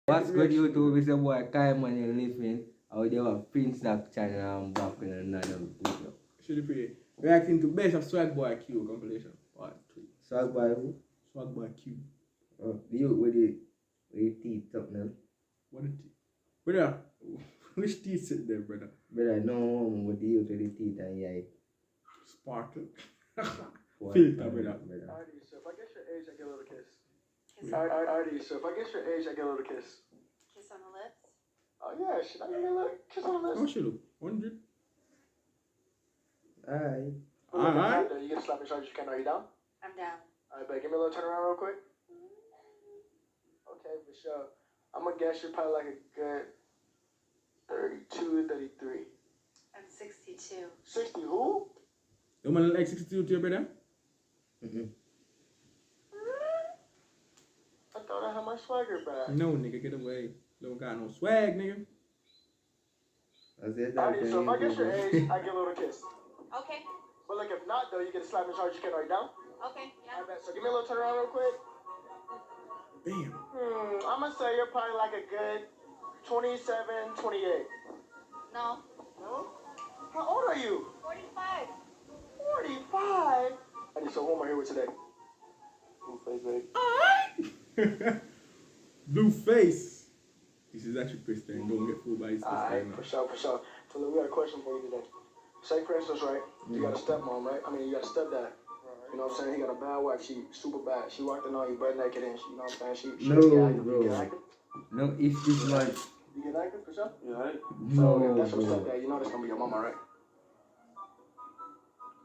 What's good YouTube? It's your boy Kaiman, you're living. Out there with Prince Doc channel. I'm back with another video. Should be reacting to best of Swagboyq compilation part 3. Swagboyq who? Swagboyq. Oh, the youth with the teeth up now. What the teeth? Brother, which teeth sit there, brother? Brother, no one with the youth with the teeth and yeah. Sparkle. Filter, brother. Artie, so if I guess your age, I get a little kiss. Artie, so if I guess your age, I get a little kiss. Kiss on the lips? Oh yeah, should I give you a little kiss on the lips? How much you look? 100? Alright. Alright. You get a slap and charge, you can, are you down? I'm down. Alright, but give me a little turnaround real quick. Okay, for sure. I'm gonna guess you're probably like a good 32, 33. I'm 62. 60 who? You man like 62 to your brother? I thought I had my swagger back. No, nigga, get away. Don't got no swag, nigga. Artie, so if I guess your age, I get a little kiss. Okay. But like if not though, you get a slap and charge, you can, are you down? Okay, yeah. I bet. So give me a little turnaround real quick. Damn. I'm gonna say you're probably like a good 27, 28. No. No? How old are you? 45. 45? Artie, so who am I here with today? Blueface, baby. Blue face. This is actually Christian. Don't get fooled by his Alright, Christian. for sure, for sure. So look, we got a question for you today. Say for instance, right? You got a stepmom, right? I mean, you got a stepdad. You know what I'm saying? He got a bad wife. She super bad. She walked in on you butt naked and she, you know what I'm saying? She No, get active. bro. You get active? No, if this man. You get active for sure? You alright? So No, if that's your bro. stepdad, you know that's gonna be your mama, right?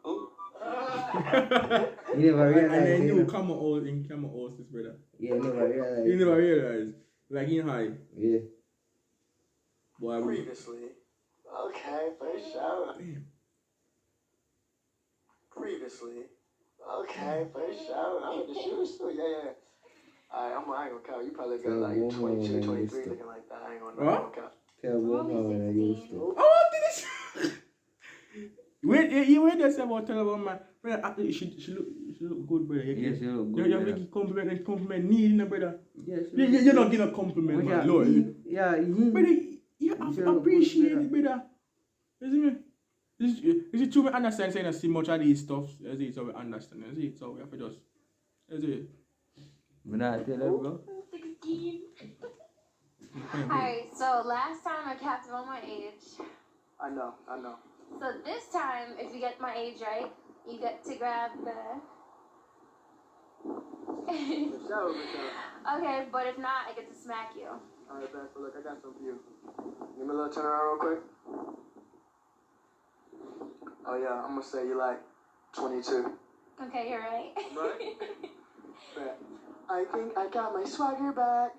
Ooh. You never And realize. then You you know? come out in camera host this brother. Yeah, you never realize. You never realize. Like in high. Yeah. Boy, I Previously. Okay, for sure. Damn. Previously. Okay, for sure. I'm in the shoes too. Yeah. Alright, I ain't gonna count. You probably got like 22, 23 looking like that. I ain't gonna count. Tell woman when I used to. Oh, this. Wait, you wait there say about tell about my brother. She look good, brother. Yes, you look You good. have to compliment need, no, brother. Yes, You don't get a compliment, man. Lord. Yeah, you. Brother, you have to appreciate it, brother. You see me? Is it true we understand saying I see much of these stuff? Is it so we understand? Is it so we have to just? Is it? When I tell her, bro. 16. Alright, so last time I capped on my age. I know. So this time, if you get my age right, you get to grab the... For sure. Okay, but if not, I get to smack you. Alright, back for look, I got something for you. Give me a little turnaround real quick. Oh yeah, I'm gonna say you like 22. Okay, you're right. Right? Bet. I think I got my swagger back.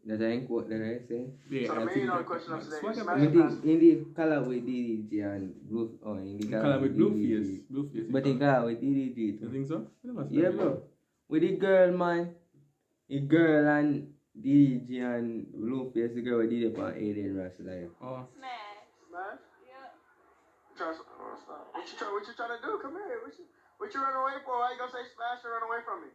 That ain't what that I say. Yeah, So the I million think dollar that- question of today, Swagger smash back. In the color with DDG and blue, in the Color with blue DDG. face. Blue face. But the guy with DDG You too. think so? Yeah, bro. With the girl, man. The girl and DDG and blue face, the girl with did it on Alien Rush life. Oh. Smash. Smash? Yeah. What you trying to do? Come here. What you running away for? Why you gonna say smash and run away from me?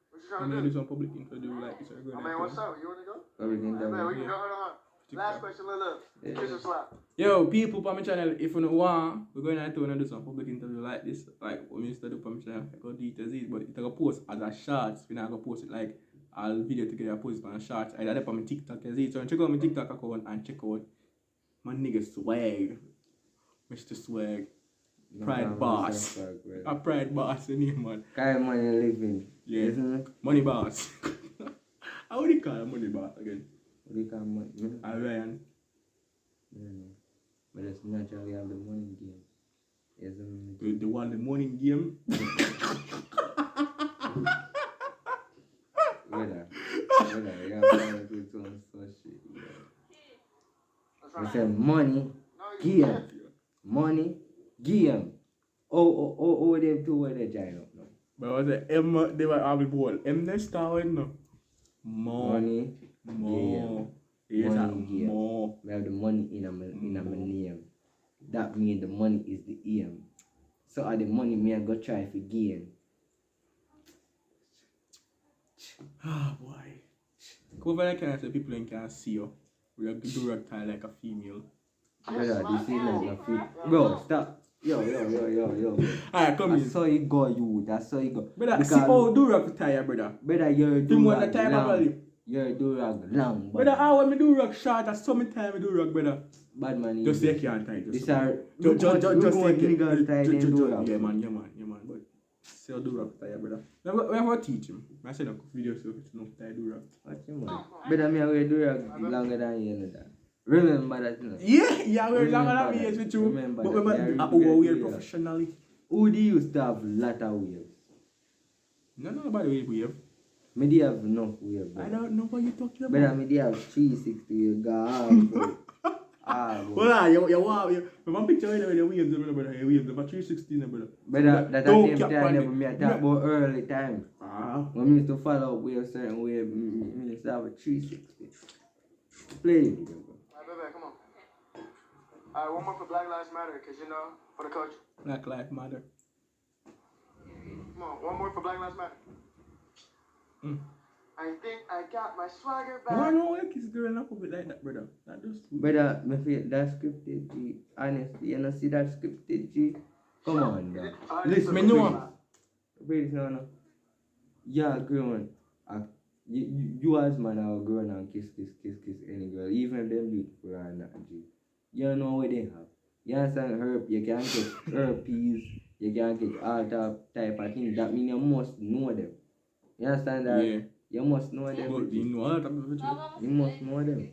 What you I'm trying gonna to do do? some public interview like this. I mean, what's up? You wanna go? Everything Yeah, man, we done. can go. Hold on. Last question, look. Kiss and slap. Yo, people on my channel, if you don't want, we're going to do some public interview like this. Like what we used to do on my channel, I go details it, but it's gonna post as a shorts. We're not gonna post it like a video together, post it on a shorts. I did it on my TikTok as it. So check out my TikTok account and check out my nigga Swag. Mr. Swag. Pride Boss. A Pride Boss in here, man. Kind of money living. Yeah. Isn't it? Money Boss. How would you call him Money Boss again? What do you call money? Ryan. I don't know. But it's naturally have the money game. Yes, The one, the morning game. Whether, you have to do some shit. That's I right. said money, No, you game. can't. Money, game. Oh, them two where they join up now. But was it M? They were all ball. M next star no. More. Money, More. Yes, Money game. more. we have the money in my name. That means the money is the aim. So the money me I go try for gain. Ah, boy. Come over there, can I say people can see you? We have to do rag tie like a female. Brother, this is like a fit. Bro, stop. Yo. Alright, come in. That's how you go, you. That's how you go. Brother, see how do rag tie, brother. Brother, you're Him want the do time of long. lip. You're do rag long. Brother, how when me do rag short, that's so many time I do rag, brother. Bad man. Just say you can't tie. These are Just take take tie then do rag. Yeah, man. But say how do rag tie, brother. We have to teach him. I said a video so it's no tie do rag. Watch him, man. Brother, me I do rag longer than you know that. Remember that, you know. Yeah, we're longer than me, yes, with you. Remember But that. remember, we are professionally. Who do you used to have lot of waves? No, nobody we have. Me do have enough waves. I don't know what you're talking about. Brother, me do have 360 waves. God, bro. Hold on, you want picture of the waves, brother. The waves, about 316, brother. Brother, that same time never me talk about early times. Ah. When me used to follow up with a certain way, me used to have a 360. Play it, bro. Alright, baby, come on. Alright, one more for Black Lives Matter, because you know, for the culture. Black Lives Matter. Come on, one more for Black Lives Matter. I think I got my swagger back. Why no like his girl up a bit like that, brother? That does too. Brother, me feel that scripted G. Honestly, you know see that scripted G? Come on, bro. Listen, Me know. Wait, no. Yeah, grown. You as man are grown and kiss any girl, even if them beautiful or not, G. You know what they have. You understand herb, you can get herpes, you can get all type of things. That means you must know them. You understand that? Yeah. You must know them. But you know all that You must know them.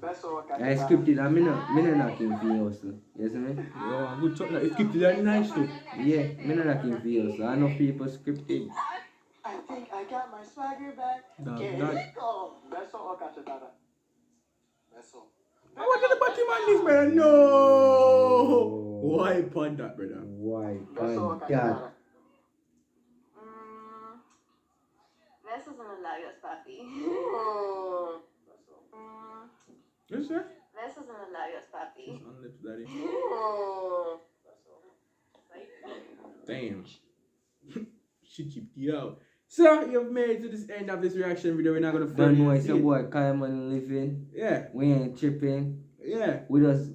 Best of luck. I scripted and me no knocking for you, so. You see me? Yeah, good talk. It's keep it nice too. Yeah, me no knocking for you, so I know people scripted. I think I got my swagger back. That. Best of luck, Dada. Best of. I want to put him on this, brother. No. Why upon that, brother? Why? Best of On luck, that. Dada. This is an hilarious puppy. Yes, sir. This is an hilarious puppy. On lips, daddy. Damn. She keep you out. So, you've made it to this end of this reaction video. We're not going to Don't know it's a boy Kaiman living. Yeah. We ain't tripping. Yeah. We just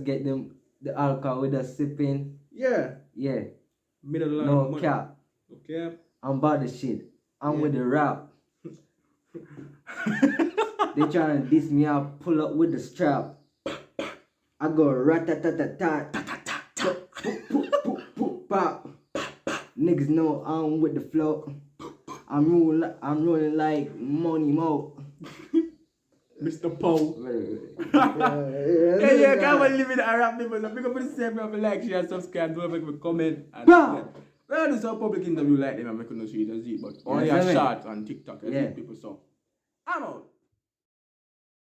get them the alcohol, we just sipping. Yeah. Yeah. Middle line. No cap. No cap. I'm about the shit. I'm with the rap. They trying to diss me out, pull up with the strap. I go rat-ta-ta-ta-ta. Pop. Niggas know I'm with the flow. I'm rolling like Money Mo. Mr. Poe. Yeah, come on, leave it a rap people. So pick up the same level, like, share, subscribe, don't forget to comment. And well, do some public interview like them, I'm not going to see it as it, but only a short on TikTok, as people so. I'm out.